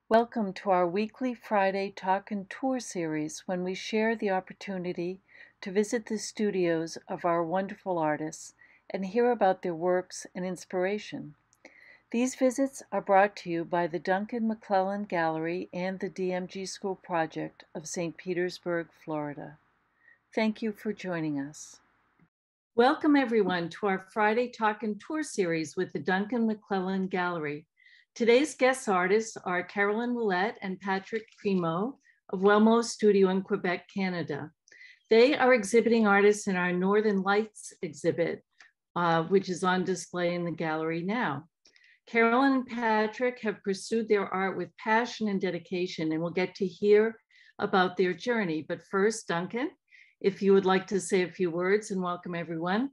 Welcome to our weekly Friday Talk and Tour series when we share the opportunity to visit the studios of our wonderful artists and hear about their works and inspiration. These visits are brought to you by the Duncan McClellan Gallery and the DMG School Project of St. Petersburg, Florida. Thank you for joining us. Welcome everyone to our Friday Talk and Tour series with the Duncan McClellan Gallery. Today's guest artists are Carolyn Willette and Patrick Primo of Welmo Studio in Quebec, Canada. They are exhibiting artists in our Northern Lights exhibit, which is on display in the gallery now. Carolyn and Patrick have pursued their art with passion and dedication, and we'll get to hear about their journey. But first, Duncan, if you would like to say a few words and welcome everyone.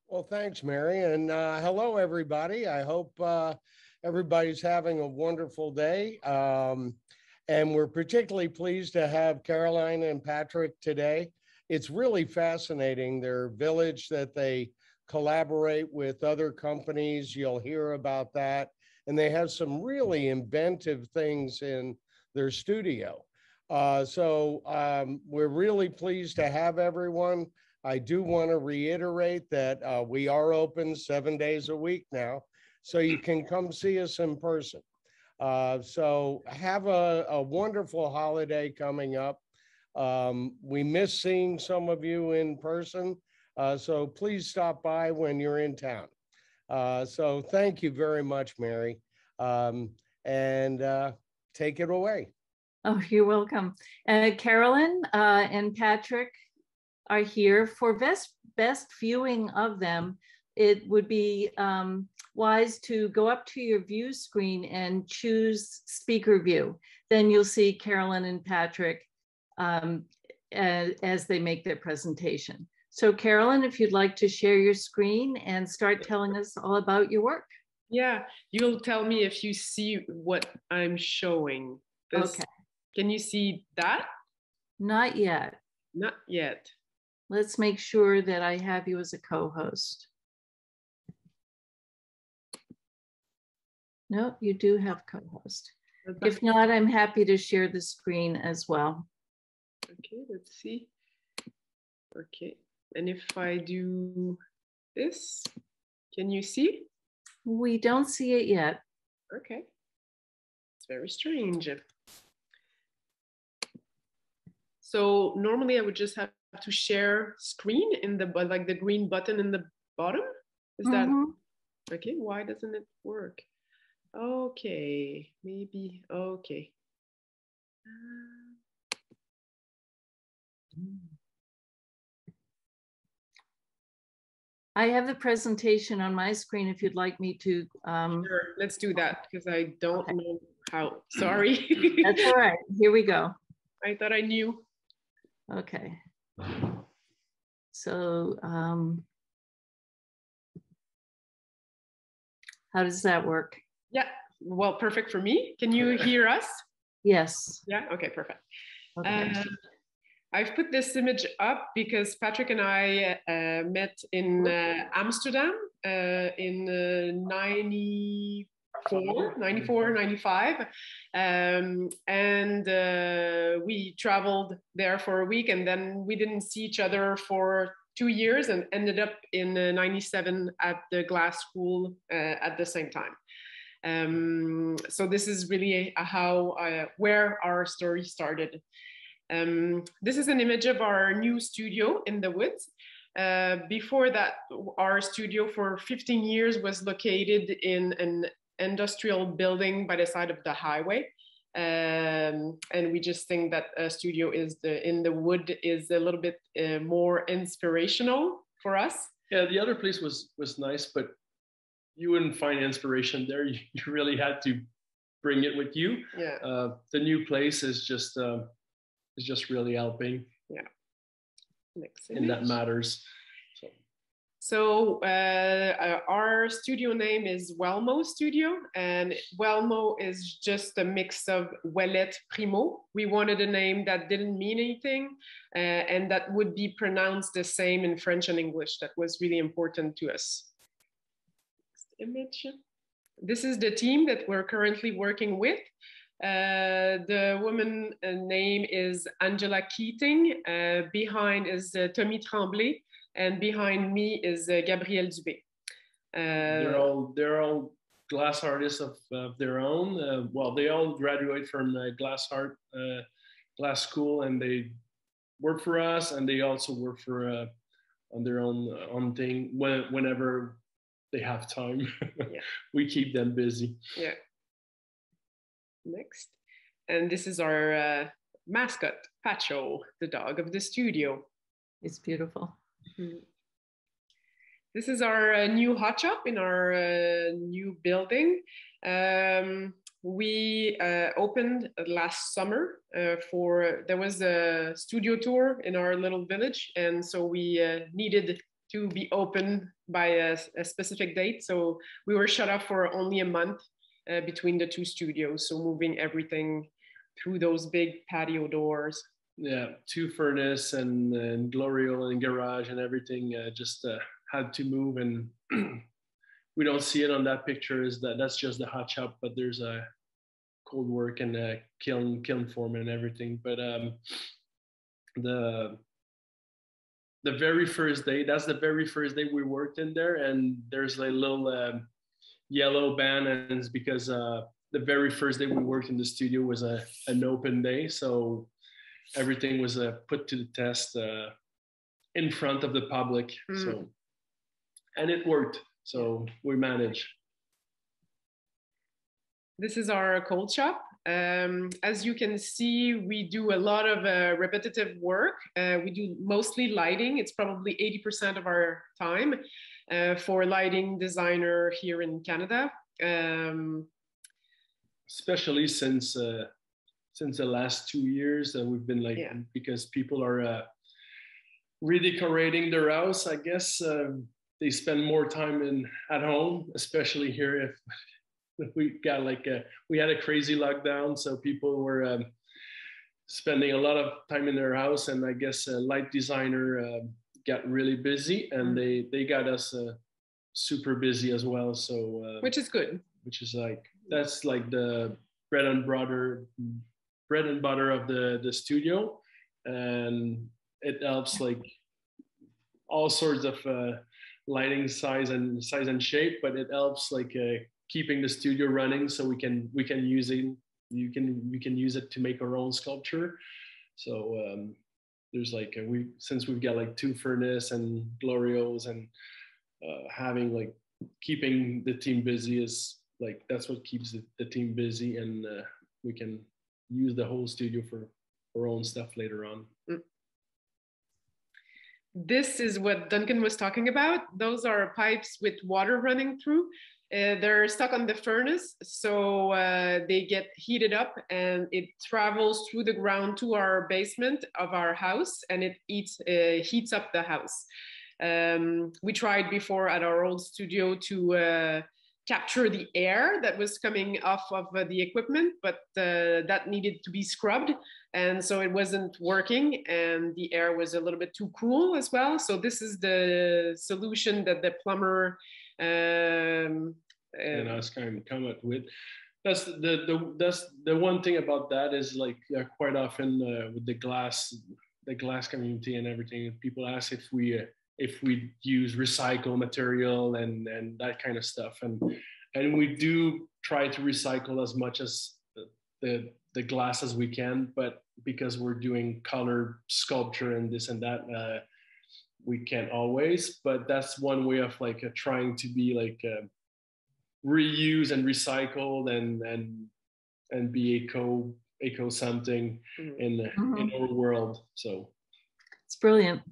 Well, thanks, Mary, and hello, everybody. I hope everybody's having a wonderful day. And we're particularly pleased to have Caroline and Patrick today. It's really fascinating, their village that they collaborate with other companies. You'll hear about that. And they have some really inventive things in their studio. We're really pleased to have everyone. I do want to reiterate that we are open 7 days a week now, so you can come see us in person. So have a wonderful holiday coming up. We miss seeing some of you in person, so please stop by when you're in town. So thank you very much, Mary, and take it away. Oh, you're welcome. Carolyn and Patrick are here. For best viewing of them, it would be wise to go up to your view screen and choose speaker view. Then you'll see Carolyn and Patrick as they make their presentation. So Carolyn, if you'd like to share your screen and start telling us all about your work. Yeah, you'll tell me if you see what I'm showing. Okay. Can you see that? Not yet. Not yet. Let's make sure that I have you as a co-host. No, you do have co-host. If not, I'm happy to share the screen as well. Okay, let's see. Okay, and if I do this, can you see? We don't see it yet. Okay, it's very strange. So normally I would just have to share screen in the, like the green button in the bottom. Is that, okay, why doesn't it work? Okay, maybe, okay. I have the presentation on my screen if you'd like me to. Sure, let's do that because I don't know how, sorry. That's all right, here we go. I thought I knew. Okay. So how does that work? Yeah, well, perfect for me. Can you hear us? Yes. Yeah, okay, perfect. Okay. I've put this image up because Patrick and I met in Amsterdam in 94, 95. And we traveled there for a week, and then we didn't see each other for 2 years and ended up in 97 at the glass school at the same time. So this is really where our story started. This is an image of our new studio in the woods. Before that, our studio for 15 years was located in an industrial building by the side of the highway. And we just think that a studio in the wood is a little bit more inspirational for us. Yeah, the other place was nice, but you wouldn't find inspiration there. You really had to bring it with you. Yeah. The new place is just really helping. Yeah. Next image. And that matters. So our studio name is Welmo Studio, and Welmo is just a mix of Willette Primo. We wanted a name that didn't mean anything and that would be pronounced the same in French and English. That was really important to us. Next image. This is the team that we're currently working with. The woman name is Angela Keating. Behind is Tommy Tremblay, and behind me is Gabrielle Dubé. They're all glass artists of their own. Well, they all graduate from glass art glass school, and they work for us, and they also work for on their own thing whenever they have time. Yeah. We keep them busy. Yeah. Next. And this is our mascot, Pacho, the dog of the studio. It's beautiful. Mm-hmm. This is our new hot shop in our new building. We opened last summer there was a studio tour in our little village. And so we needed to be open by a specific date. So we were shut off for only a month between the two studios. So moving everything through those big patio doors. Yeah, 2 furnace and Glorio and garage and everything just had to move, and we don't see it on that picture. That's just the hot shop, but there's a cold work and a kiln foreman and everything. But the very first day, that's the very first day we worked in there, and there's a little yellow band, and it's because the very first day we worked in the studio was an open day, so everything was put to the test in front of the public. So, and it worked, so we managed. This is our cold shop. As you can see, we do a lot of repetitive work. We do mostly lighting. It's probably 80% of our time for lighting designer here in Canada. Especially since the last 2 years, we've been like, because people are redecorating their house, I guess they spend more time at home, especially here. If we got we had a crazy lockdown, so people were spending a lot of time in their house, and I guess a light designer got really busy, and they got us super busy as well. So which is good. Which is that's like the bread and butter of the studio, and it helps all sorts of lighting size and shape, but it helps keeping the studio running, so we can use it. We can use it to make our own sculpture. So there's since we've got 2 furnace and Glorios, and having keeping the team busy is that's what keeps the team busy, and we can use the whole studio for our own stuff later on. This is what Duncan was talking about. Those are pipes with water running through. They're stuck on the furnace, so they get heated up, and it travels through the ground to our basement of our house, and it heats up the house. We tried before at our old studio to capture the air that was coming off of the equipment, but that needed to be scrubbed, and so it wasn't working, and the air was a little bit too cool as well. So this is the solution that the plumber and us kind of come up with. That's the one thing about that is quite often with the glass community and everything, people ask if we use recycled material and that kind of stuff, and we do try to recycle as much as the glass as we can, but because we're doing color sculpture and this and that, we can't always. But that's one way of trying to be reuse and recycled and be eco something in our world. So it's brilliant.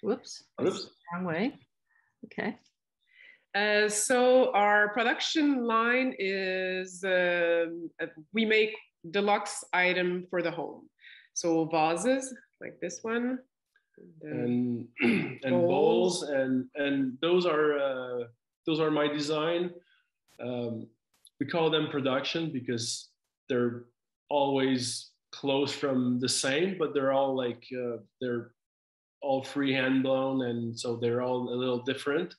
Whoops. Wrong way. Okay. So our production line is we make deluxe item for the home. So vases like this one, and bowls, and those are my design. We call them production because they're always close from the same, but they're all they're all freehand blown, and so they're all a little different,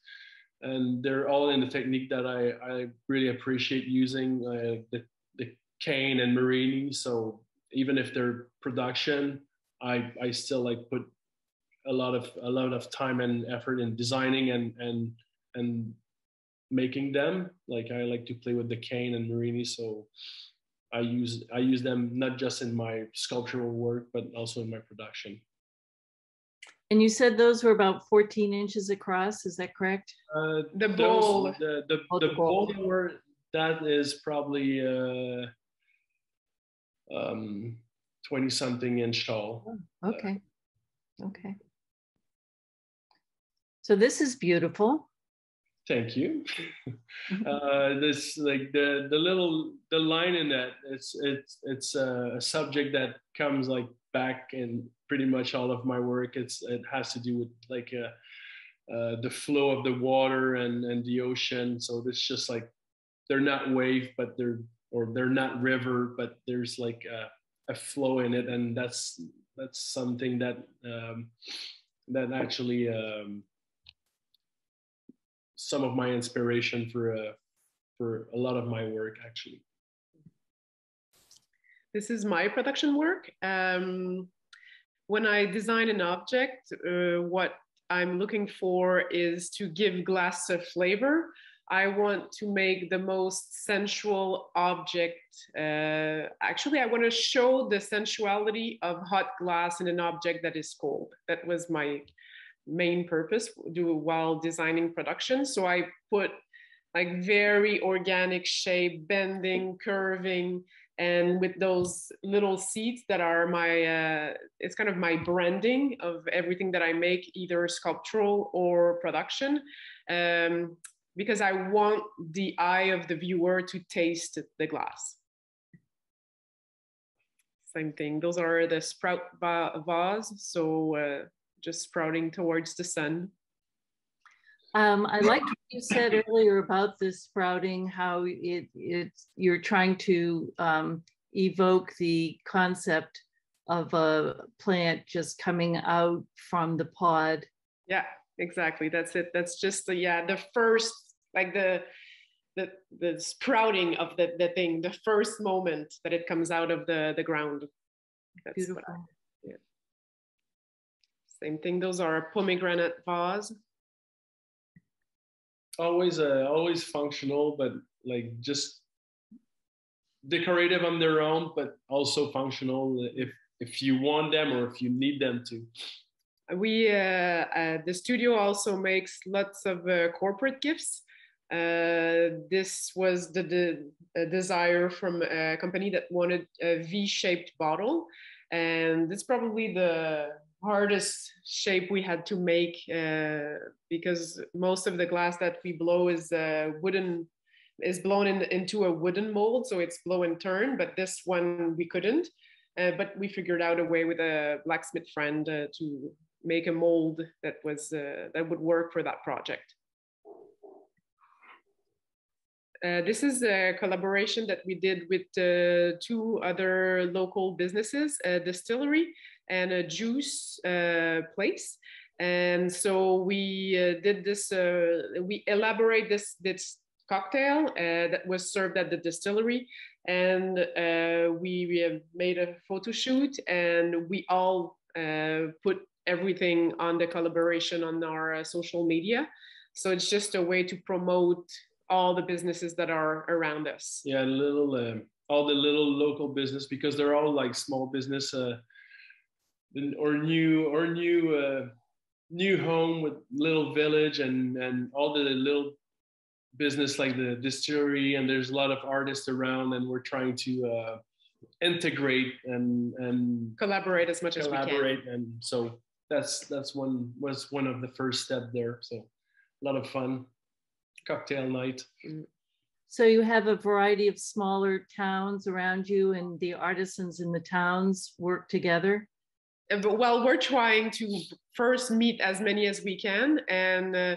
and they're all in the technique that I really appreciate using, the cane and marini. So even if they're production, I still like put a lot of time and effort in designing and making them. Like I like to play with the cane and marini, so I use them not just in my sculptural work but also in my production. And you said those were about 14 inches across, is that correct? The bowl. The bowl were, that is probably 20 something inch tall. Oh, okay. Okay. So this is beautiful. Thank you. This like the line in that, it's a subject that comes like back in pretty much all of my work. It has to do with like the flow of the water and the ocean. So it's just like they're not wave, but they're not river, but there's like a flow in it, and that's something that that actually some of my inspiration for a lot of my work actually. This is my production work. When I design an object, what I'm looking for is to give glass a flavor. I want to make the most sensual object. Actually, I want to show the sensuality of hot glass in an object that is cold. That was my main purpose while designing production. So I put like very organic shape, bending, curving, and with those little seeds that are my, it's kind of my branding of everything that I make, either sculptural or production, because I want the eye of the viewer to taste the glass. Same thing, those are the sprout vase, so just sprouting towards the sun. I liked what you said earlier about this sprouting, how you're trying to evoke the concept of a plant just coming out from the pod. Yeah, exactly. That's it. That's just the first, like the sprouting of the thing, the first moment that it comes out of the ground. That's beautiful. Yeah. Same thing. Those are pomegranate vase. Always functional, but like just decorative on their own, but also functional if you want them or if you need them to. We the studio also makes lots of corporate gifts. This was the desire from a company that wanted a V-shaped bottle, and it's probably the hardest shape we had to make because most of the glass that we blow is blown into a wooden mold, so it's blow and turn, but this one we couldn't, but we figured out a way with a blacksmith friend to make a mold that would work for that project. This is a collaboration that we did with two other local businesses, a distillery and a juice place. And so we did this, we elaborate this cocktail that was served at the distillery. And we made a photo shoot, and we all put everything on the collaboration on our social media. So it's just a way to promote all the businesses that are around us. Yeah, all the little local business, because they're all like small business or new home with little village and all the little business like the distillery, and there's a lot of artists around, and we're trying to integrate and collaborate as much as we can. And so was one of the first steps there. So a lot of fun. Cocktail night. So you have a variety of smaller towns around you, and the artisans in the towns work together? Well, we're trying to first meet as many as we can, and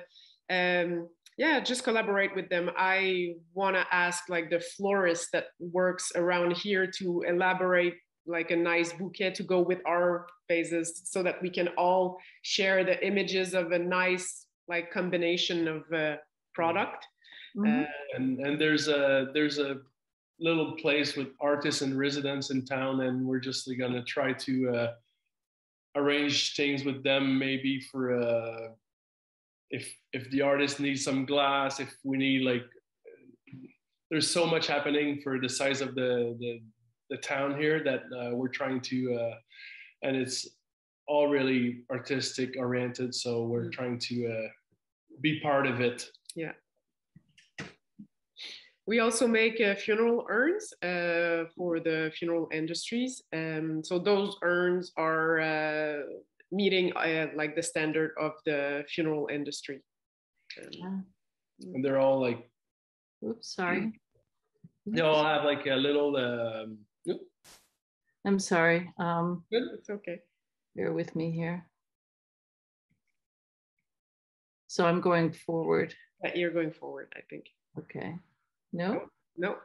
just collaborate with them. I want to ask like the florist that works around here to elaborate like a nice bouquet to go with our vases, so that we can all share the images of a nice like combination of product. Mm-hmm. And there's a little place with artists and residents in town, and we're just gonna try to arrange things with them, maybe for if the artist needs some glass, if we need like, there's so much happening for the size of the town here that we're trying to, and it's all really artistic oriented, so we're trying to be part of it. Yeah. We also make funeral urns for the funeral industries. So those urns are meeting like the standard of the funeral industry. And they're all like, Oops, sorry. they all have like a little, I'm sorry. It's okay. Bear with me here. So I'm going forward. You're going forward, I think. Okay. No? No.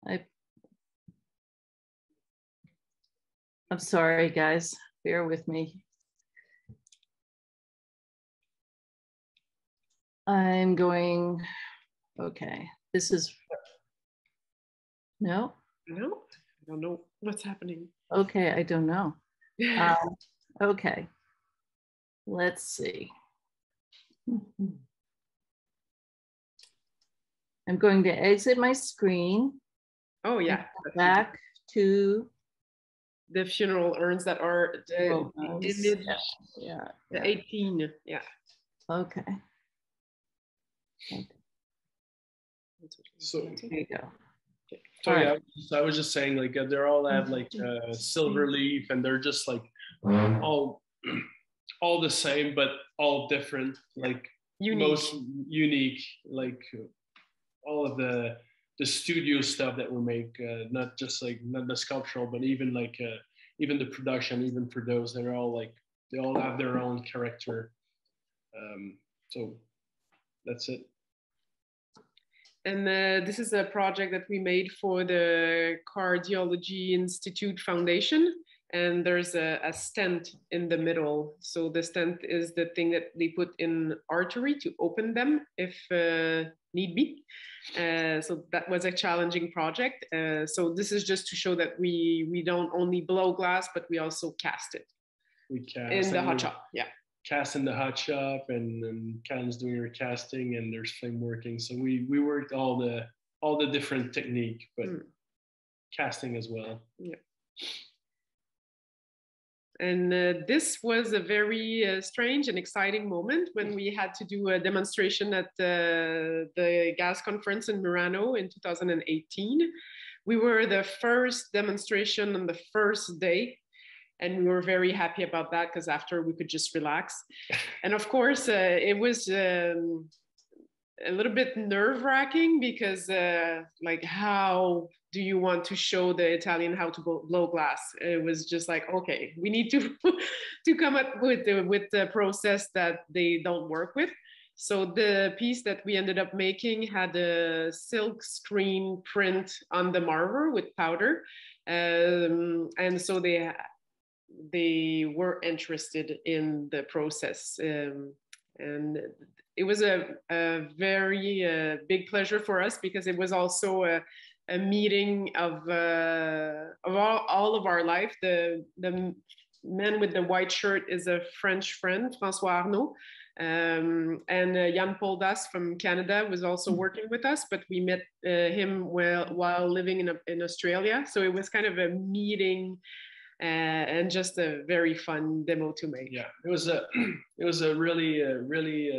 I'm sorry, guys. Bear with me. I'm going, okay. This is, no? No, I don't know what's happening. Okay, I don't know. Okay. Let's see. I'm going to exit my screen. Oh yeah. Back to the funeral urns that are the image, yeah, the 18. Yeah. Okay. so There you go. So All yeah, right. I was just saying like they're all have like silver leaf, and they're just like all the same, but all different, like Unique. most unique, like all of the studio stuff that we make, not just like not the sculptural, but even like even the production, even for those, they're all like they all have their own character. So that's it. And this is a project that we made for the Cardiology Institute Foundation. And there's a stent in the middle. So the stent is the thing that they put in artery to open them if need be. So that was a challenging project. So this is just to show that we don't only blow glass, but we also cast it. We cast in the hot shop, yeah. Cast in the hot shop, and Karen's doing her casting, and there's flame working. So we worked all the different technique, but casting as well. Yeah. And this was a very strange and exciting moment when we had to do a demonstration at the gas conference in Murano in 2018. We were the first demonstration on the first day. And we were very happy about that because after we could just relax. And of course, it was a little bit nerve-wracking because like, how do you want to show the Italian how to blow glass? It was just like, okay, we need to come up with the process that they don't work with. So the piece that we ended up making had a silk screen print on the marble with powder. And so they were interested in the process, and it was a very big pleasure for us because it was also a meeting of all of our life. The man with the white shirt is a French friend, François Arnaud, and Jan Poldas from Canada was also working with us, but we met him while living in Australia. So it was kind of a meeting. And just a very fun demo to make. Yeah, it was a really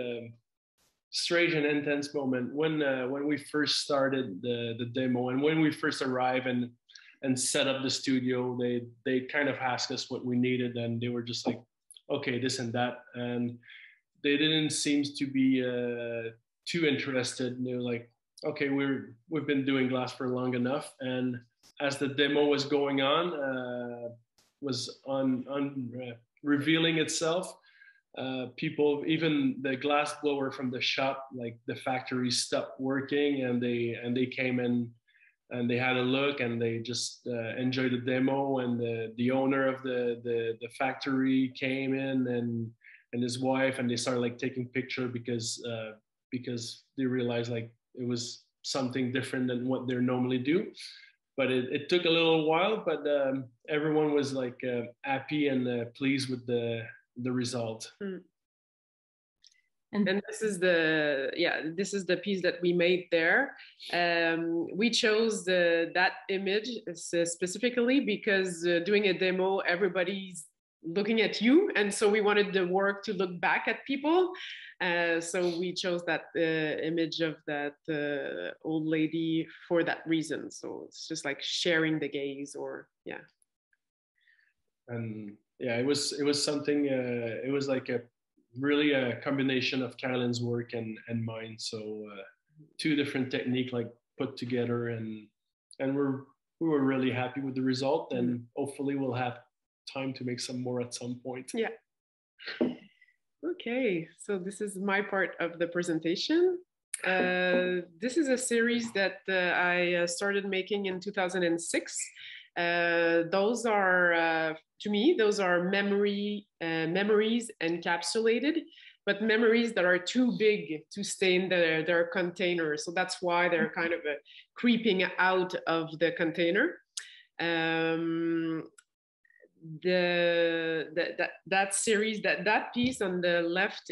strange and intense moment when we first started the demo, and when we first arrived and set up the studio. They kind of asked us what we needed, and they were just like, okay, this and that, and they didn't seem to be too interested. And they were like, okay, we've been doing glass for long enough. And as the demo was going on, was revealing itself, people, even the glass blower from the shop, like the factory, stopped working, and they came in and they had a look, and they just enjoyed the demo. And the owner of the factory came in, and his wife, and they started like taking picture because they realized like it was something different than what they normally do. But it took a little while, but everyone was like happy and pleased with the result. And this is the piece that we made there. We chose that image specifically because doing a demo, everybody's looking at you, and so we wanted the work to look back at people. So we chose that image of that old lady for that reason. So it's just like sharing the gaze, or yeah. And yeah, it was something. It was like really a combination of Caroline's work and mine. So two different techniques like put together, and we were really happy with the result. And hopefully we'll have time to make some more at some point. Yeah. Okay, so this is my part of the presentation. This is a series that I started making in 2006. Those are, to me, those are memories encapsulated, but memories that are too big to stay in their container. So that's why they're kind of creeping out of the container. That series, that piece on the left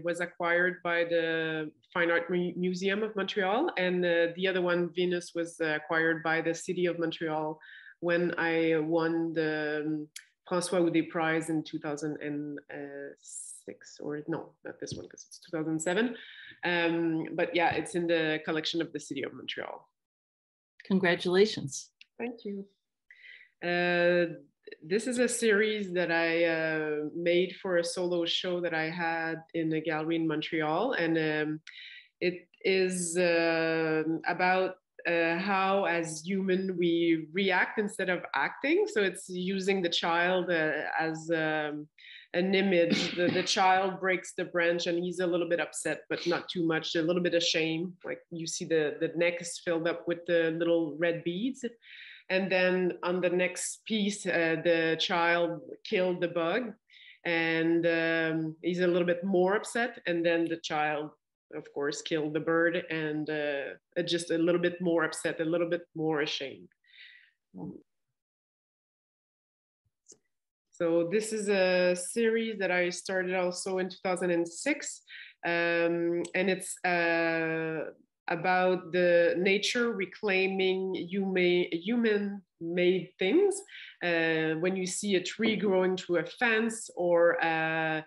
was acquired by the Fine Art Museum of Montreal, and the other one, Venus, was acquired by the City of Montreal when I won the François Houdet Prize in 2006, or no, not this one because it's 2007. But yeah, it's in the collection of the City of Montreal. Congratulations. Thank you. This is a series that I made for a solo show that I had in a gallery in Montreal. And it is about how, as human, we react instead of acting. So it's using the child as an image. The child breaks the branch and he's a little bit upset, but not too much, a little bit of shame. Like you see the neck is filled up with the little red beads. And then on the next piece, the child killed the bug, and he's a little bit more upset. And then the child, of course, killed the bird, and just a little bit more upset, a little bit more ashamed. So this is a series that I started also in 2006, and it's about the nature reclaiming human-made things. When you see a tree growing through a fence, or a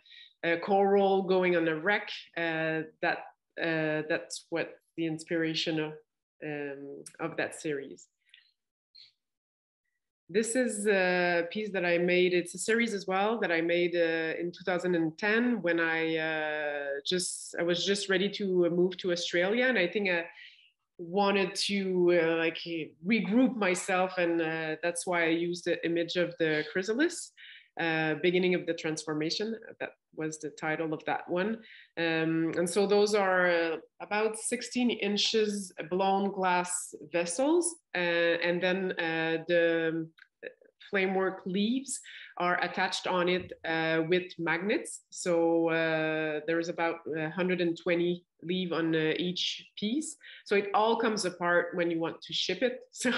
coral going on a wreck, that's what the inspiration of that series. This is a piece that I made. It's a series as well that I made in 2010 when I was just ready to move to Australia, and I think I wanted to like regroup myself, and that's why I used the image of the chrysalis, beginning of the transformation. That was the title of that one. And so those are about 16 inches blown glass vessels, and then the flamework leaves are attached on it with magnets. So there's about 120 leaf on each piece. So it all comes apart when you want to ship it. So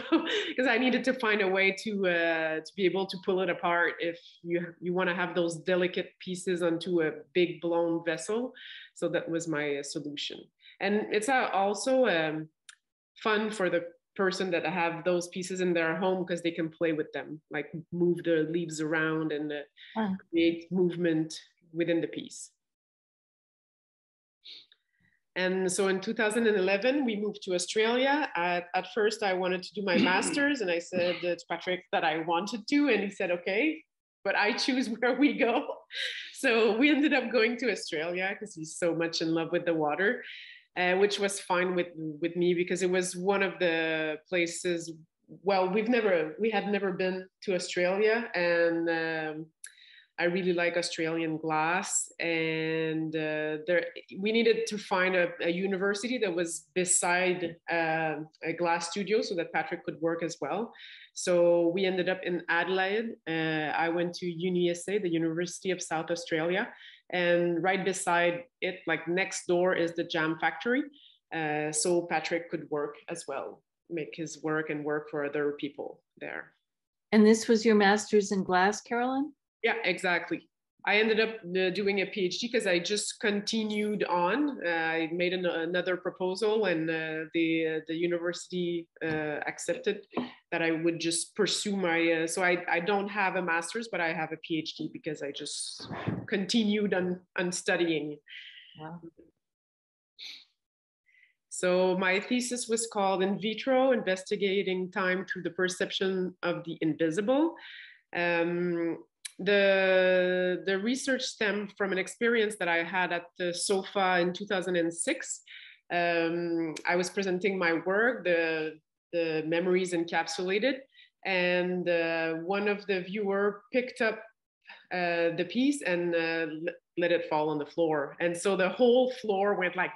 because I needed to find a way to be able to pull it apart if you want to have those delicate pieces onto a big blown vessel. So that was my solution. And it's also fun for the person that have those pieces in their home because they can play with them, like move the leaves around and create movement within the piece. And so in 2011, we moved to Australia. At first, I wanted to do my master's, and I said to Patrick that I wanted to, and he said, okay, but I choose where we go. So we ended up going to Australia because he's so much in love with the water. Which was fine with me because it was one of the places. Well, we had never been to Australia, and I really like Australian glass. And we needed to find a university that was beside a glass studio so that Patrick could work as well. So we ended up in Adelaide. I went to UniSA, the University of South Australia. And right beside it, like next door, is the jam factory. so Patrick could work as well, make his work and work for other people there. And this was your master's in glass, Carolyn? Yeah, exactly. I ended up doing a PhD because I just continued on. I made another proposal, and the university accepted that I would just pursue my. So I don't have a master's, but I have a PhD because I just continued on studying. Wow. So my thesis was called In Vitro, Investigating Time Through the Perception of the Invisible. The research stemmed from an experience that I had at the SOFA in 2006. I was presenting my work, the memories encapsulated, and one of the viewer picked up the piece and let it fall on the floor. And so the whole floor went like,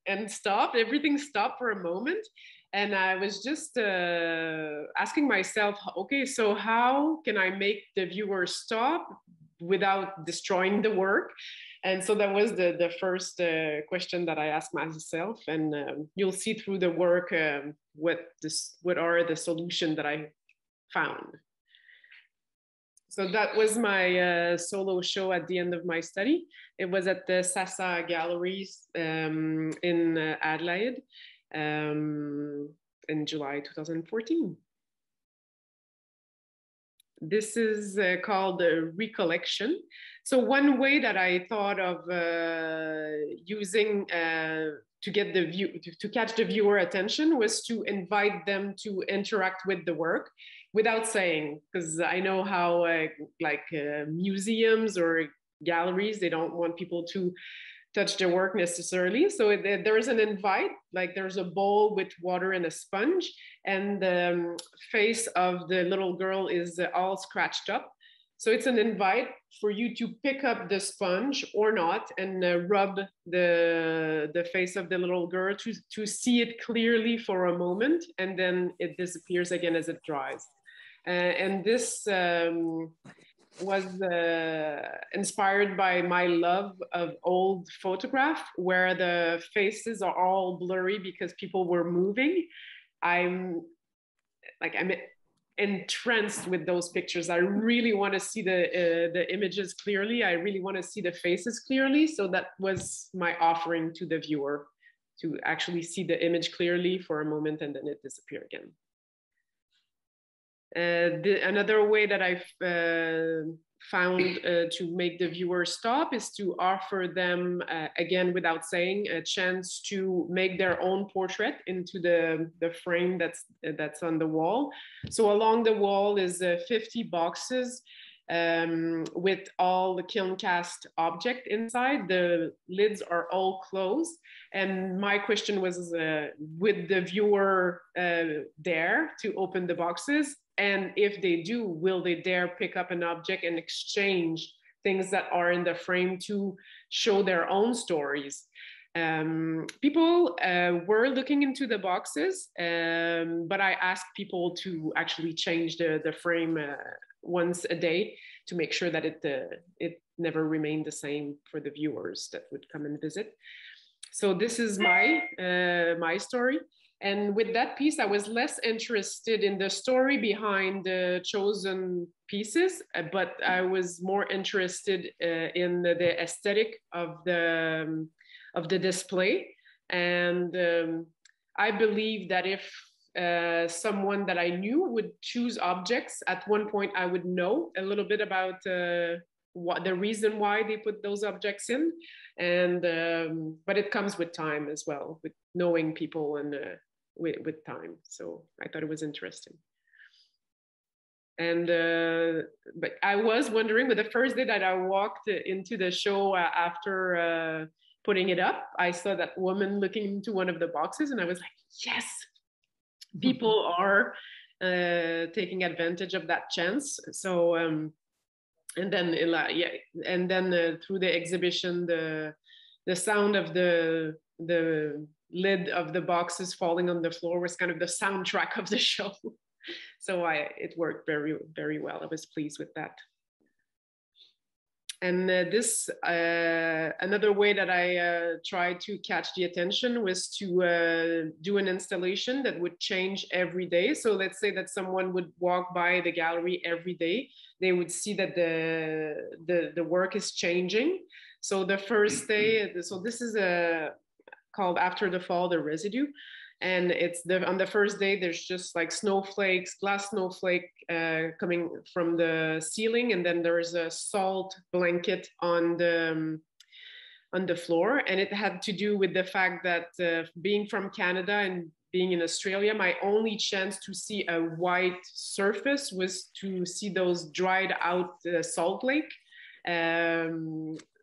and stopped. Everything stopped for a moment. And I was just asking myself, okay, so how can I make the viewer stop without destroying the work? And so that was the first question that I asked myself. And you'll see through the work what are the solutions that I found. So that was my solo show at the end of my study. It was at the Sasa Galleries in Adelaide in July 2014. This is called Recollection. So one way that I thought of using to get the view to catch the viewer attention was to invite them to interact with the work without saying, because I know how museums or galleries, they don't want people to touch their work necessarily. So there is an invite, like there's a bowl with water and a sponge, and the face of the little girl is all scratched up. So it's an invite for you to pick up the sponge or not and rub the face of the little girl to see it clearly for a moment, and then it disappears again as it dries. And this was inspired by my love of old photograph where the faces are all blurry because people were moving. I'm entranced with those pictures. I really want to see the images clearly. I really want to see the faces clearly. So that was my offering to the viewer, to actually see the image clearly for a moment and then it disappear again. Another way that I've found to make the viewer stop is to offer them, again, without saying, a chance to make their own portrait into the frame that's on the wall. So along the wall is 50 boxes with all the kiln cast object inside. The lids are all closed. And my question was, would the viewer dare to open the boxes? And if they do, will they dare pick up an object and exchange things that are in the frame to show their own stories? People were looking into the boxes, but I asked people to actually change the frame once a day to make sure that it never remained the same for the viewers that would come and visit. So this is my story. And with that piece, I was less interested in the story behind the chosen pieces, but I was more interested in the aesthetic of the display. And I believe that if someone that I knew would choose objects, at one point I would know a little bit about what the reason why they put those objects in. And but it comes with time as well, with knowing people and with time. So I thought it was interesting. And but I was wondering, with the first day that I walked into the show after putting it up, I saw that woman looking into one of the boxes, and I was like, yes, people are taking advantage of that chance. So and then and then through the exhibition, the sound of the lid of the boxes falling on the floor was kind of the soundtrack of the show. So it worked very, very well. I was pleased with that. And this, another way that I tried to catch the attention was to do an installation that would change every day. So let's say that someone would walk by the gallery every day. They would see that the work is changing. So the first day, so this is called After the Fall, the Residue. And it's on the first day, there's just like snowflakes, glass snowflake coming from the ceiling, and then there's a salt blanket on the floor. And it had to do with the fact that being from Canada and being in Australia, my only chance to see a white surface was to see those dried out salt lake.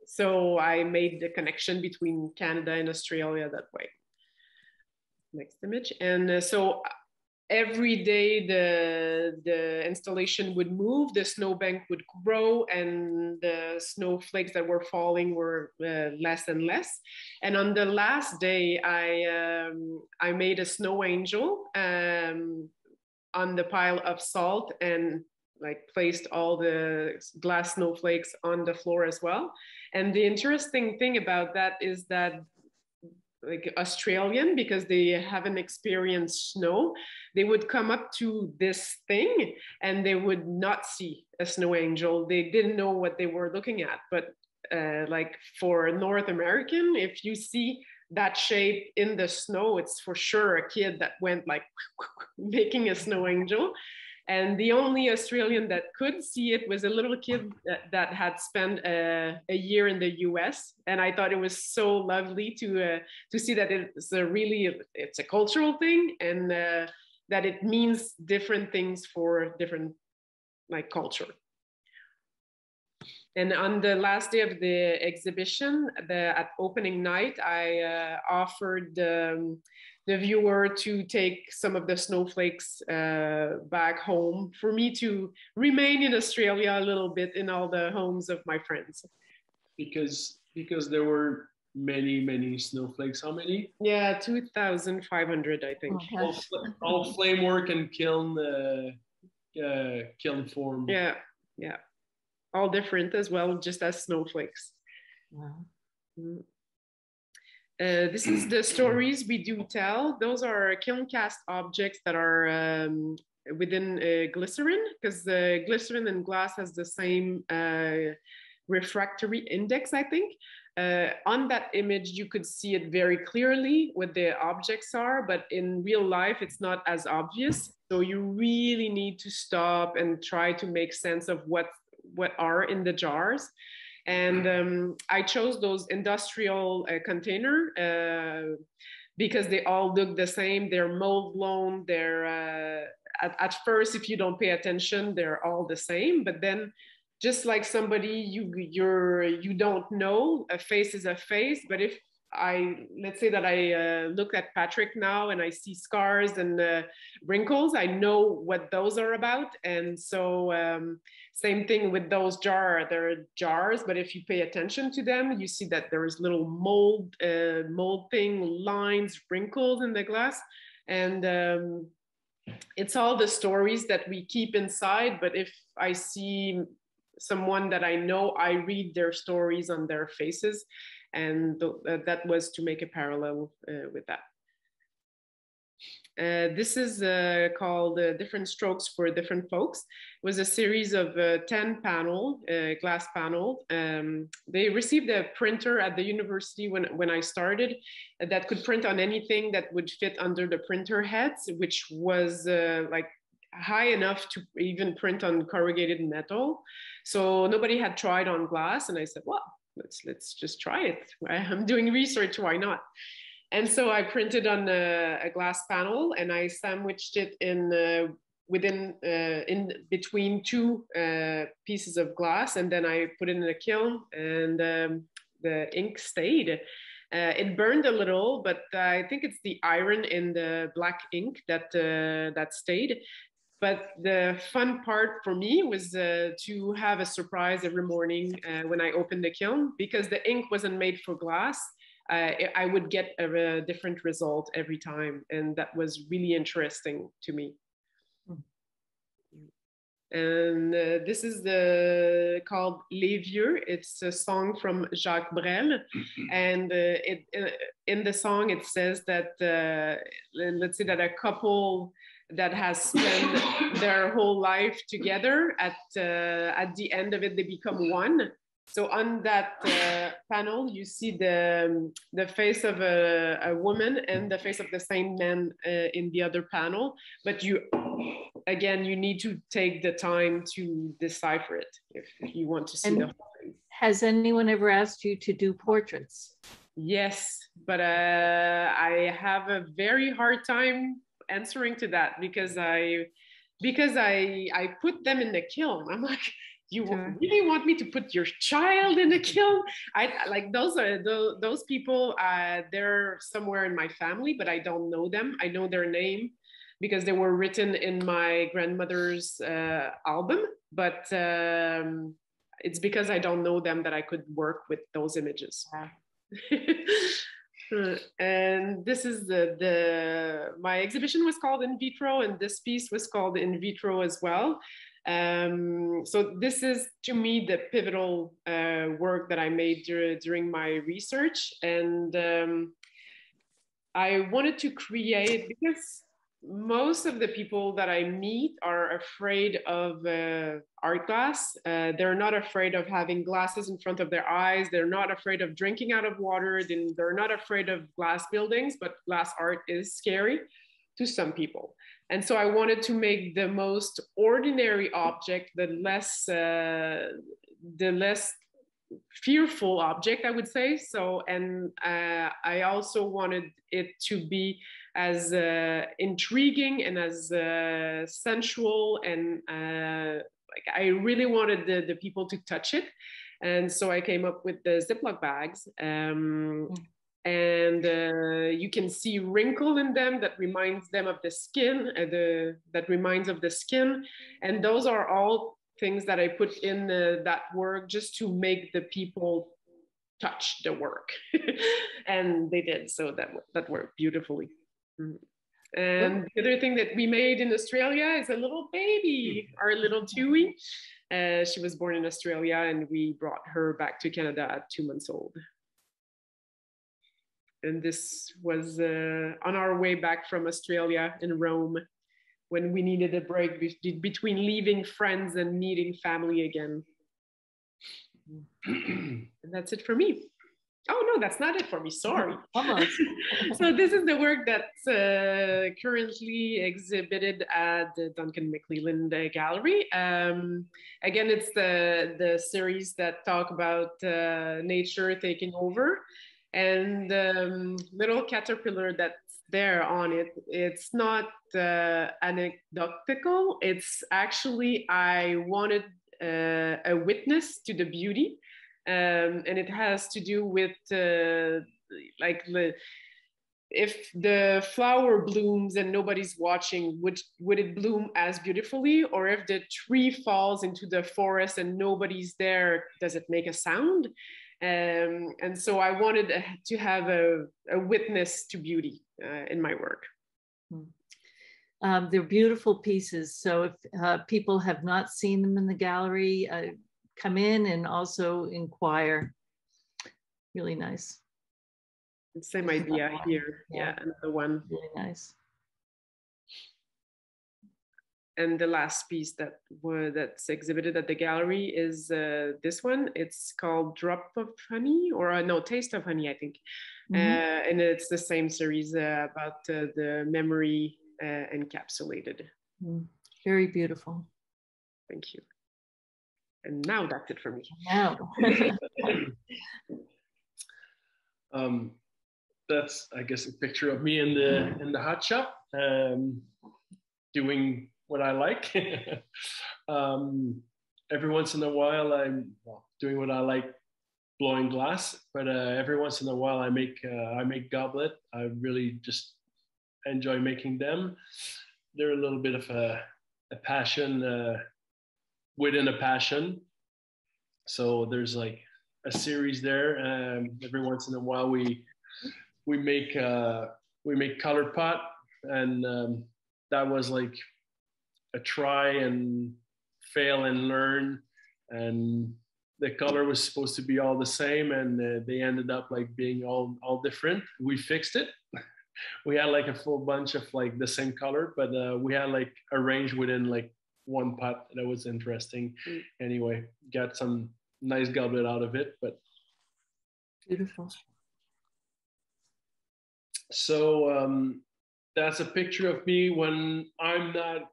So I made the connection between Canada and Australia that way. Next image. And so every day the installation would move, the snowbank would grow, and the snowflakes that were falling were less and less. And on the last day, I made a snow angel on the pile of salt, and like placed all the glass snowflakes on the floor as well. And the interesting thing about that is that, like Australian, because they haven't experienced snow, they would come up to this thing and they would not see a snow angel. They didn't know what they were looking at. But like for North American, if you see that shape in the snow, it's for sure a kid that went like making a snow angel. And the only Australian that could see it was a little kid that had spent a year in the US. And I thought it was so lovely to see that it's a cultural thing, and that it means different things for different like culture. And on the last day of the exhibition, at opening night, I offered the viewer to take some of the snowflakes back home for me to remain in Australia a little bit in all the homes of my friends. Because there were many snowflakes. How many? Yeah, 2,500, I think. Oh, all flame work and kiln form. Yeah. All different as well, just as snowflakes. wow. This is the stories we do tell. Those are kiln cast objects that are within glycerin, because glycerin and glass has the same refractory index, I think. On that image, you could see it very clearly what the objects are, but in real life, it's not as obvious. So you really need to stop and try to make sense of what are in the jars. And I chose those industrial container because they all look the same. They're mold blown. They're at first, if you don't pay attention, they're all the same. But then, just like somebody you don't know, a face is a face. But if let's say that I look at Patrick now and I see scars and wrinkles, I know what those are about. And so same thing with those jars. They're jars, but if you pay attention to them, you see that there is little mold thing, lines, wrinkles in the glass. And it's all the stories that we keep inside. But if I see someone that I know, I read their stories on their faces. And that was to make a parallel with that. This is called Different Strokes for Different Folks. It was a series of 10 glass panel. They received a printer at the university when I started that could print on anything that would fit under the printer heads, which was like high enough to even print on corrugated metal. So nobody had tried on glass. And I said, well, let's just try it. I'm doing research, why not? And so I printed on a glass panel, and I sandwiched it in between two pieces of glass, and then I put it in a kiln, and the ink stayed. It burned a little, but I think it's the iron in the black ink that stayed. But the fun part for me was to have a surprise every morning when I opened the kiln, because the ink wasn't made for glass. I would get a different result every time. And that was really interesting to me. And this is called Les Vieux. It's a song from Jacques Brel. And in the song, it says that, let's say that a couple that has spent their whole life together, at the end of it, they become one. So on that panel, you see the face of a woman and the face of the same man in the other panel. But you need to take the time to decipher it if you want to see the whole thing. Has anyone ever asked you to do portraits? Yes, but I have a very hard time answering to that because I put them in the kiln. I'm like, you really want me to put your child in the kiln? I like those people. They're somewhere in my family, but I don't know them. I know their name because they were written in my grandmother's album. But it's because I don't know them that I could work with those images. And this is my exhibition was called In Vitro, and this piece was called In Vitro as well. So this is, to me, the pivotal work that I made during my research. And I wanted to create, because most of the people that I meet are afraid of art glass. They're not afraid of having glasses in front of their eyes. They're not afraid of drinking out of water. They're not afraid of glass buildings, but glass art is scary to some people. And so I wanted to make the most ordinary object, the less fearful object, I would say. So, and I also wanted it to be as intriguing and as sensual, and like I really wanted the people to touch it. And so I came up with the Ziploc bags. And you can see wrinkle in them that reminds them of the skin, that reminds of the skin. And those are all things that I put in that work just to make the people touch the work. And they did, so that worked beautifully. And the other thing that we made in Australia is a little baby, our little Tui. She was born in Australia, and we brought her back to Canada at 2 months old. And this was on our way back from Australia in Rome, when we needed a break between leaving friends and meeting family again. And that's it for me. Oh, no, that's not it for me. Sorry. Almost. So this is the work that's currently exhibited at the Duncan McLeland Gallery. Again, it's the series that talk about nature taking over. And little caterpillar that's there on it, it's not anecdotal. It's actually, I wanted a witness to the beauty. And it has to do with if the flower blooms and nobody's watching, would it bloom as beautifully? Or if the tree falls into the forest and nobody's there, does it make a sound? And so I wanted to have a witness to beauty in my work. They're beautiful pieces. So if people have not seen them in the gallery, come in and also inquire. Really nice. The same idea here. Yeah, another one. Really nice. And the last piece that's exhibited at the gallery is this one. It's called Drop of Honey, or no, Taste of Honey, I think. And it's the same series about the memory encapsulated. Very beautiful. Thank you. And now that's it for me. Now. That's, I guess, a picture of me in the hot shop, doing what I like. Every once in a while, I'm doing what I like, blowing glass. But every once in a while, I make goblet. I really just enjoy making them. They're a little bit of a passion within a passion. So there's like a series there. Every once in a while, we make colored pot, and that was like a try and fail and learn, and the color was supposed to be all the same, and they ended up like being all different. We fixed it. We had like a full bunch of like the same color, but we had like arranged within like one pot. That was interesting. Anyway, got some nice goblet out of it. But Beautiful. so that's a picture of me when I'm not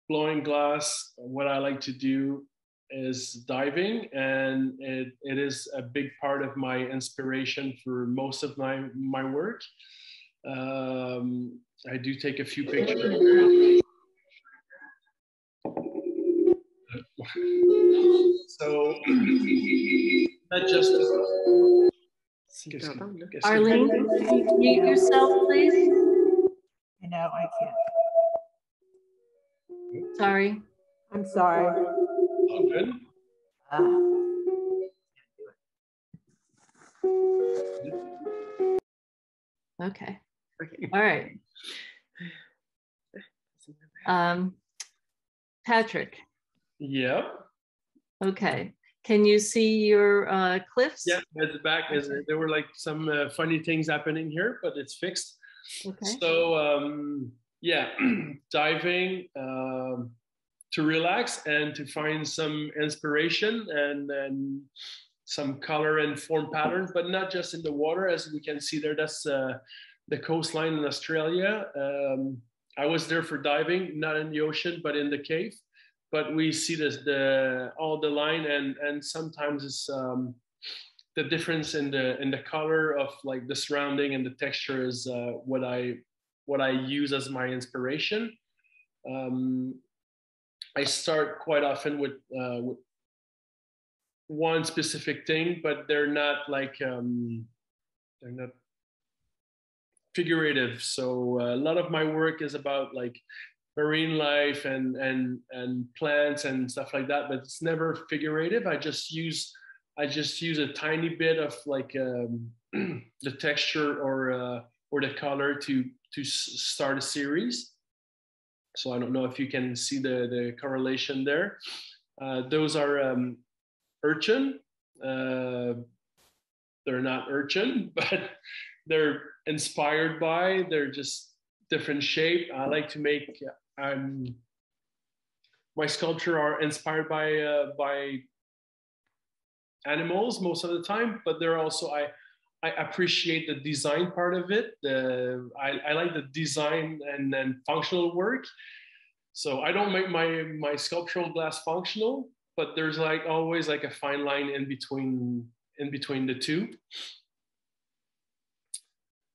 blowing glass. What I like to do is diving, and it is a big part of my inspiration for most of my work. I do take a few pictures. So not just Arlene, mute yourself, please. I know, I can't. Sorry. I'm sorry. all good. Okay. Okay. All right. Patrick. Yeah. Okay. Can you see your cliffs? Yeah, at the back, there were like some funny things happening here, but it's fixed. Okay. So yeah, diving to relax and to find some inspiration and then some color and form patterns, but not just in the water, as we can see there. That's the coastline in Australia. I was there for diving, not in the ocean, but in the cave. But we see this, all the line, and sometimes it's the difference in the color of like the surrounding and the texture is what I use as my inspiration. I start quite often with one specific thing, but they're not like they're not figurative. So a lot of my work is about like marine life and plants and stuff like that, but it's never figurative. I just use a tiny bit of like the texture or the color to start a series. So I don't know if you can see the correlation there. Those are urchin. They're not urchin, but they're inspired by. They're just different shape. I like to make. My sculpture are inspired by animals most of the time, but they're also I appreciate the design part of it. I like the design and then functional work. So I don't make my sculptural glass functional, but there's like always like a fine line in between the two.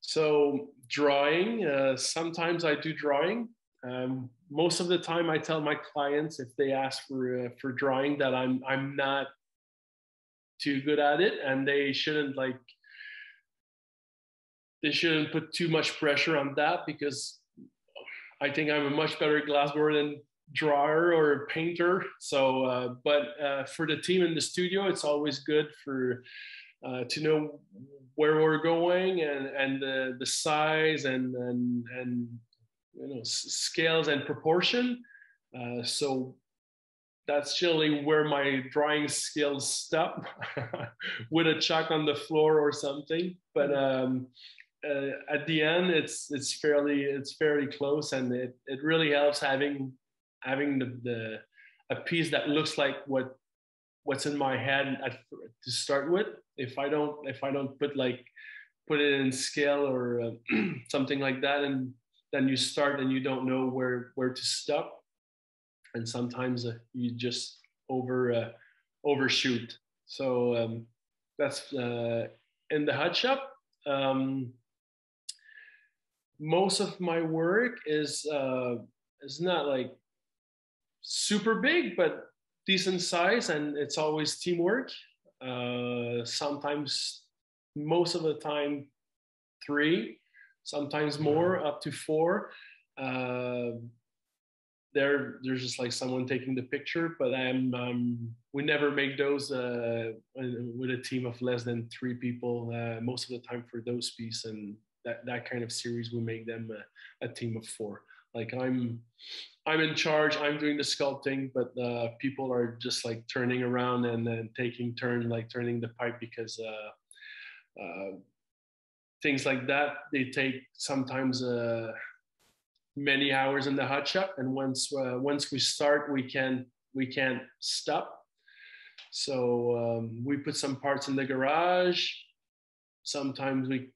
So drawing, sometimes I do drawing. Most of the time, I tell my clients if they ask for drawing that I'm not too good at it, and they shouldn't put too much pressure on that, because I think I'm a much better glassblower than drawer or painter. So, but for the team in the studio, it's always good to know where we're going and the size and scales and proportion. So that's generally where my drawing skills stop with a chalk on the floor or something. But at the end, it's fairly close, and it really helps having a piece that looks like what's in my head to start with. If I don't put it in scale or something like that, and then you start and you don't know where to stop, and sometimes you just overshoot. So that's in the hut shop. Most of my work is not like super big, but decent size, and it's always teamwork. Sometimes, most of the time, 3, sometimes more, up to 4. There's just like someone taking the picture, but we never make those with a team of less than 3 people. Most of the time for those pieces and that kind of series, we make them a team of 4. Like I'm in charge, I'm doing the sculpting, but people are just like turning around and then taking turn, like turning the pipe, because things like that, they take sometimes many hours in the hot shop, and once we start, we can't stop. So we put some parts in the garage. Sometimes we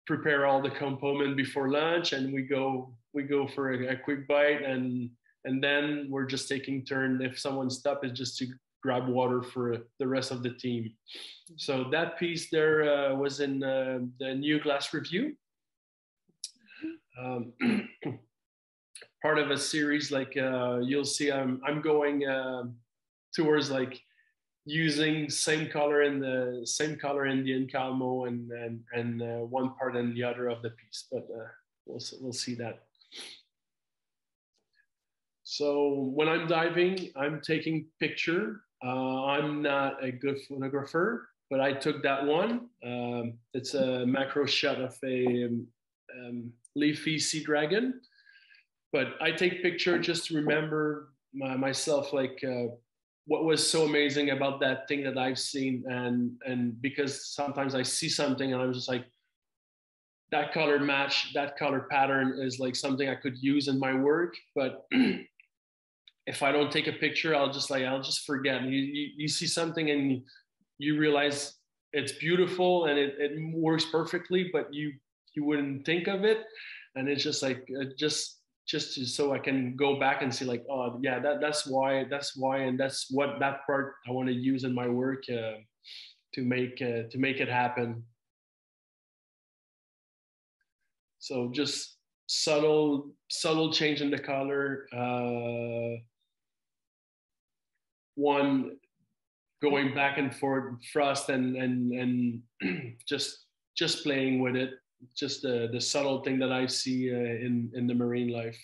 prepare all the component before lunch, and we go for a quick bite, and then we're just taking turn. If someone stops, it's just to grab water for the rest of the team. So that piece there was in the New Glass Review. Part of a series, like you'll see, I'm going towards like using same color in the encalmo and one part and the other of the piece, but we'll see that. So when I'm diving, I'm taking picture. I'm not a good photographer, but I took that one. It's a macro shot of a leafy sea dragon. But I take picture just to remember myself, like what was so amazing about that thing that I've seen, and because sometimes I see something and I'm just like, that color match, that color pattern is like something I could use in my work. But if I don't take a picture, I'll just forget. You see something and you realize it's beautiful and it works perfectly, but you wouldn't think of it, and it's just like so I can go back and see like, oh yeah, that's why, and that's what that part I want to use in my work to make it happen. So just subtle change in the color. One going back and forth, frost and just playing with it. Just the subtle thing that I see in the marine life.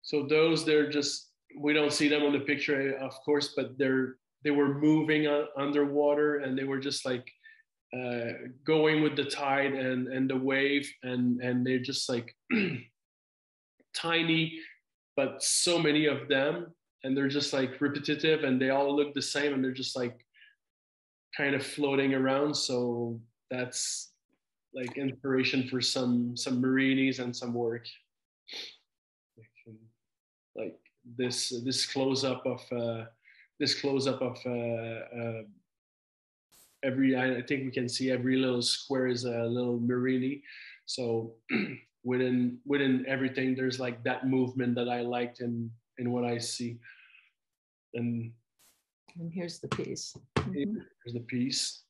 So those, they're just, we don't see them on the picture, of course, but they were moving underwater, and they were just like going with the tide and the wave, and they're just like tiny, but so many of them, and they're just like repetitive, and they all look the same, and they're just like kind of floating around. So that's like inspiration for some marinis and some work. Like this close up of every, I think we can see every little square is a little marini. So within everything, there's like that movement that I liked in what I see. And here's the piece. Here's the piece.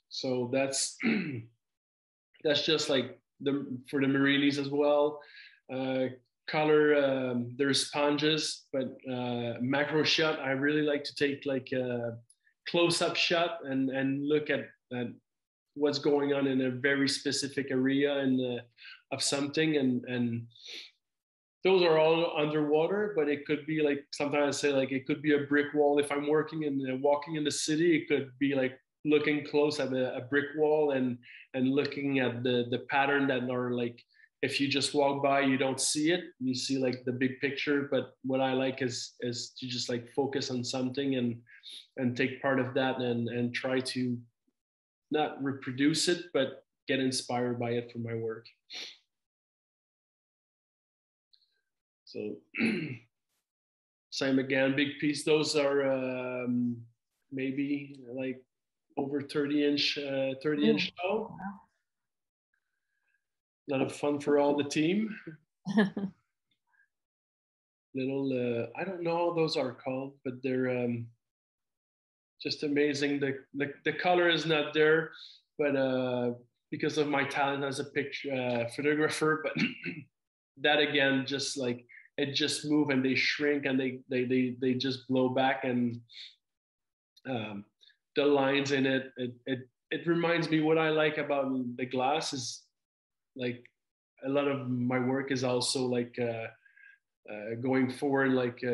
So that's just like for the marinis as well. Color, there's sponges, but macro shot, I really like to take like a close-up shot and look at what's going on in a very specific area and of something, and those are all underwater, but it could be like, sometimes I say like, it could be a brick wall. If I'm walking in the city, it could be like looking close at a brick wall and looking at the pattern that are like, if you just walk by, you don't see it. You see like the big picture. But what I like is to just like focus on something and take part of that and try to not reproduce it, but get inspired by it for my work. So same again, big piece. Those are maybe like over 30-inch tall. A lot of fun for all the team. Little, I don't know how those are called, but they're just amazing. The color is not there, but because of my talent as a picture photographer, but that again, just like, it just move and they shrink and they just blow back, and the lines in it reminds me, what I like about the glass is like a lot of my work is also like going forward, like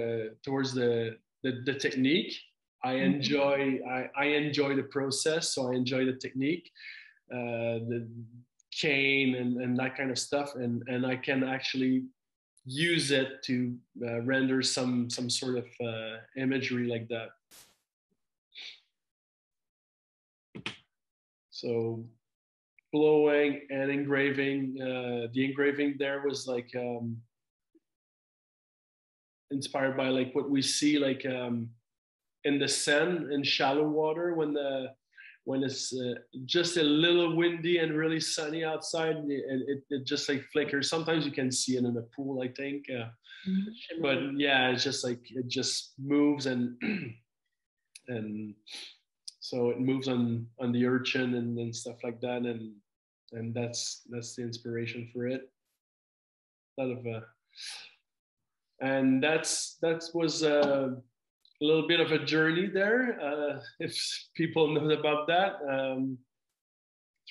towards the technique. I enjoy the process, so I enjoy the technique. the cane and that kind of stuff, and I can actually use it to render some sort of imagery like that. So blowing and engraving. The engraving there was like inspired by like what we see like in the Seine in shallow water when it's just a little windy and really sunny outside, and it just like flickers. Sometimes you can see it in the pool, I think. But yeah, it's just like it just moves and and so it moves on the urchin and stuff like that, and that's the inspiration for it. A lot of and that was a little bit of a journey there. If people know about that,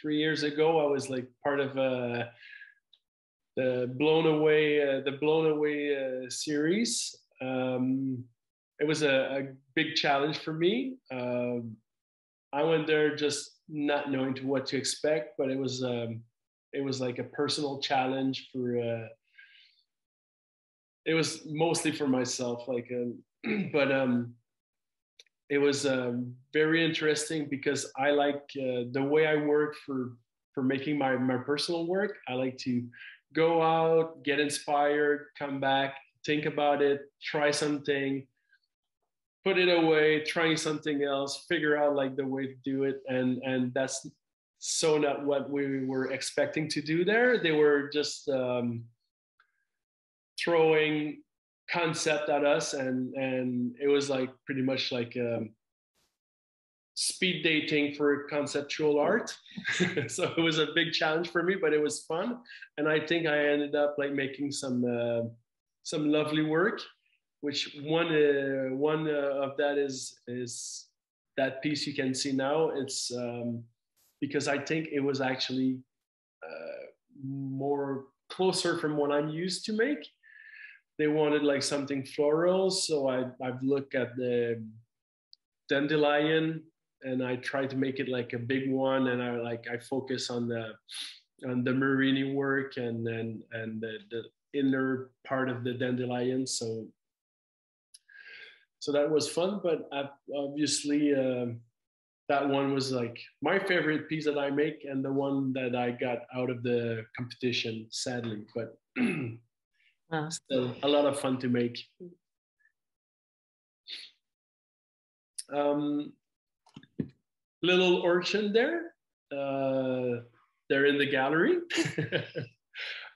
3 years ago I was like part of the Blown Away series. It was a big challenge for me. I went there just not knowing what to expect, but it was like a personal challenge for. It was mostly for myself, like, but it was very interesting because I like the way I work for making my personal work. I like to go out, get inspired, come back, think about it, try something, put it away, trying something else, figure out like the way to do it, and that's so not what we were expecting to do there. They were just throwing concept at us, and it was like pretty much like speed dating for conceptual art. So it was a big challenge for me, but it was fun, and I think I ended up like making some lovely work. Which one of that is that piece you can see now. It's because I think it was actually more closer from what I'm used to make. They wanted like something floral, so I've looked at the dandelion and I tried to make it like a big one, and I focus on the Marini work and the inner part of the dandelion. So that was fun, but obviously that one was like my favorite piece that I make and the one that I got out of the competition, sadly, but still a lot of fun to make. Little urchin there. They're in the gallery.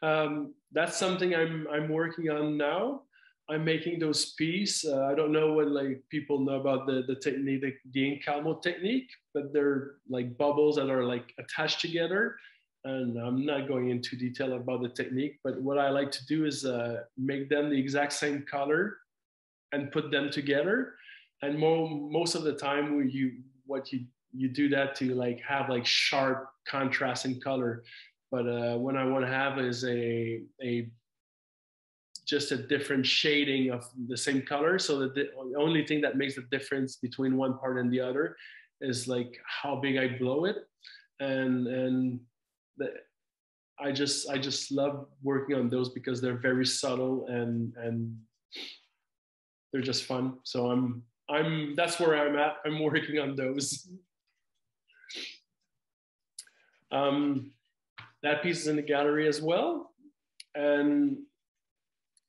That's something I'm working on now. I'm making those pieces. I don't know what like people know about the technique, the encalmo technique, but they're like bubbles that are like attached together. And I'm not going into detail about the technique, but what I like to do is make them the exact same color and put them together. And most of the time, you do that to like have like sharp contrast in color. But what I want to have is a just a different shading of the same color, so that the only thing that makes the difference between one part and the other is like how big I blow it, and I just love working on those because they're very subtle and they're just fun. So I'm that's where I'm at. I'm working on those. That piece is in the gallery as well, and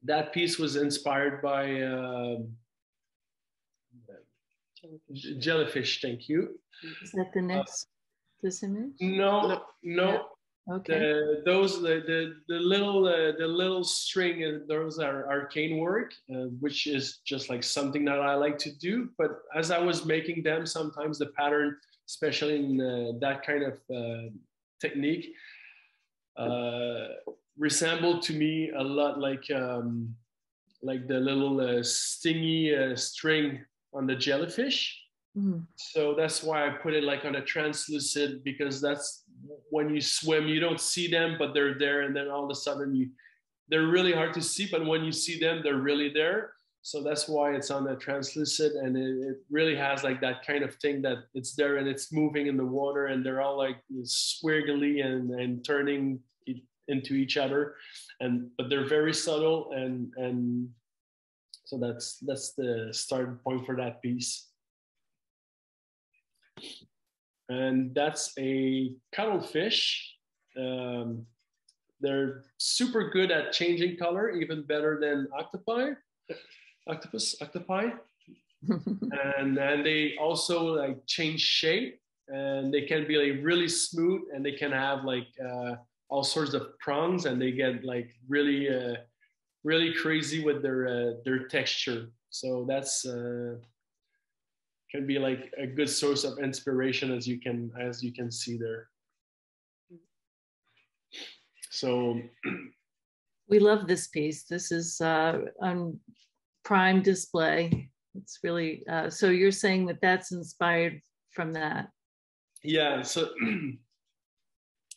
that piece was inspired by jellyfish. Thank you. Is that the next this image? No. Yeah. Okay. The little string, those are arcane work, which is just like something that I like to do. But as I was making them, sometimes the pattern, especially in that kind of technique, resembled to me a lot like the little stingy string on the jellyfish. So that's why I put it like on a translucent, because that's when you swim, you don't see them, but they're there. And then all of a sudden they're really hard to see, but when you see them, they're really there. So that's why it's on the translucent, and it really has like that kind of thing that it's there and it's moving in the water, and they're all like squiggly and turning into each other, but they're very subtle, and so that's the starting point for that piece. And that's a cuttlefish. They're super good at changing color, even better than octopi. and they also like change shape, and they can be like really smooth, and they can have like all sorts of prongs, and they get like really really crazy with their texture. So that's can be like a good source of inspiration, as you can see there. So we love this piece. This is on prime display. It's really so you're saying that that's inspired from that? Yeah, so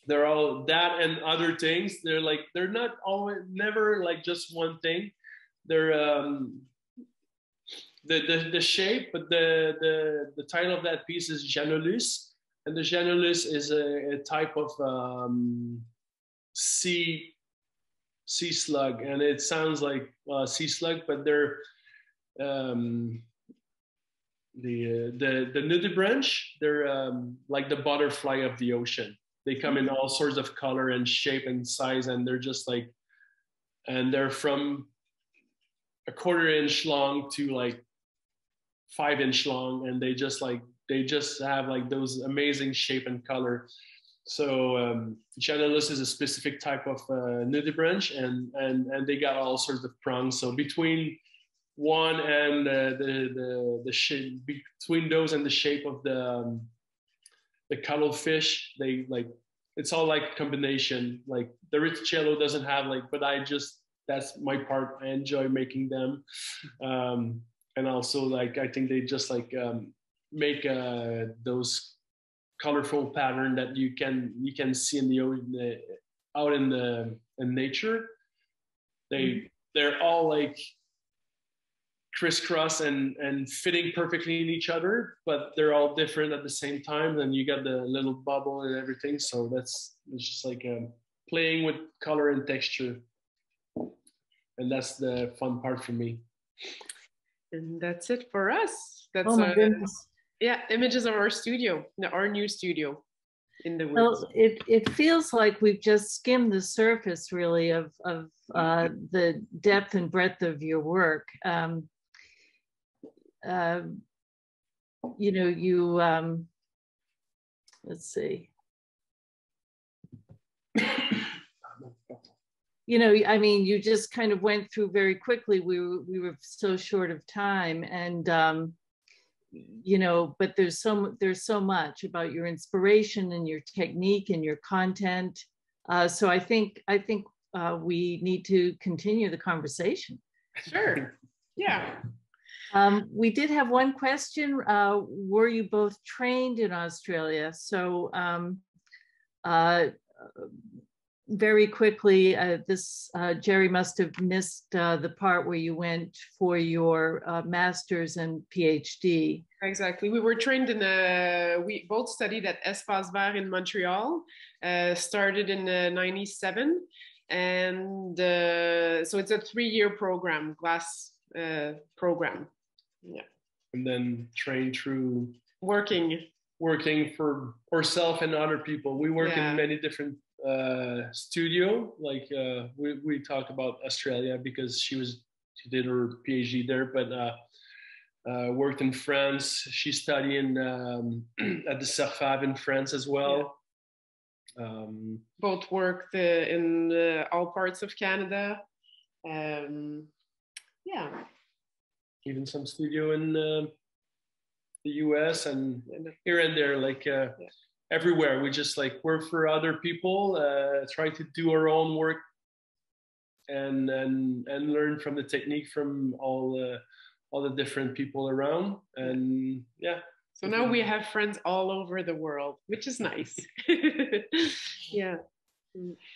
they're all that and other things. They're not always, never like just one thing. They're the shape, but the title of that piece is Janulus, and the Janulus is a type of sea slug, and it sounds like sea slug, but they're the nudibranch. They're like the butterfly of the ocean. They come in all sorts of color and shape and size, and they're just like, and they're from a 1/4 inch long to like 5 inch long, and they just have like those amazing shape and color. So Janulus is a specific type of nudibranch, and they got all sorts of prongs. So between one and the shape, between those and the shape of the cuttlefish, they like, it's all like combination. Like the Recollection doesn't have like, but that's my part. I enjoy making them, and also like I think they just like make those colorful pattern that you can see out in nature. They're all like crisscross and fitting perfectly in each other, but they're all different at the same time. And you got the little bubble and everything. So it's just like playing with color and texture, and that's the fun part for me. And that's it for us. That's oh my goodness. Yeah, images of our studio, our new studio in the woods. Well, it feels like we've just skimmed the surface, really, of the depth and breadth of your work. You know, you let's see. You know, I mean, you just kind of went through very quickly. We were so short of time, and you know, but there's so much about your inspiration and your technique and your content. So I think we need to continue the conversation. Sure. Yeah. We did have one question. Were you both trained in Australia? So very quickly, Jerry must have missed the part where you went for your master's and PhD. Exactly. We were trained we both studied at Espace Vert in Montreal, started in 97. And so it's a 3-year program, glass program. Yeah. And then trained through working for ourselves and other people. We work in many different studio. Like we talked about Australia because she did her PhD there, but worked in France. She studied at the Cerfave in France as well. Yeah. Both worked in all parts of Canada. Yeah. Even some studio in the US and here and there, like everywhere. We just like work for other people, try to do our own work, and learn from the technique from all the different people around. And yeah. So now we have friends all over the world, which is nice. Yeah.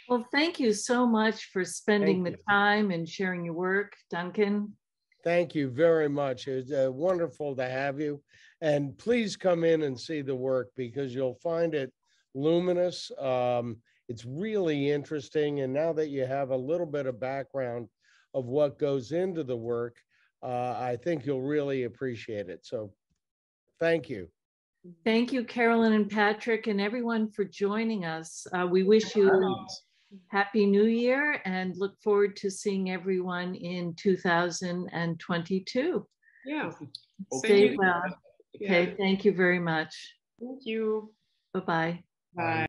Well, thank you so much for spending the time and sharing your work, Duncan. Thank you very much. It's wonderful to have you. And please come in and see the work because you'll find it luminous. It's really interesting. And now that you have a little bit of background of what goes into the work, I think you'll really appreciate it. So thank you. Thank you, Carolyn and Patrick, and everyone for joining us. We wish you Happy New Year and look forward to seeing everyone in 2022. Yeah. Stay well. Yeah. Okay, thank you very much. Thank you. Bye-bye. Bye.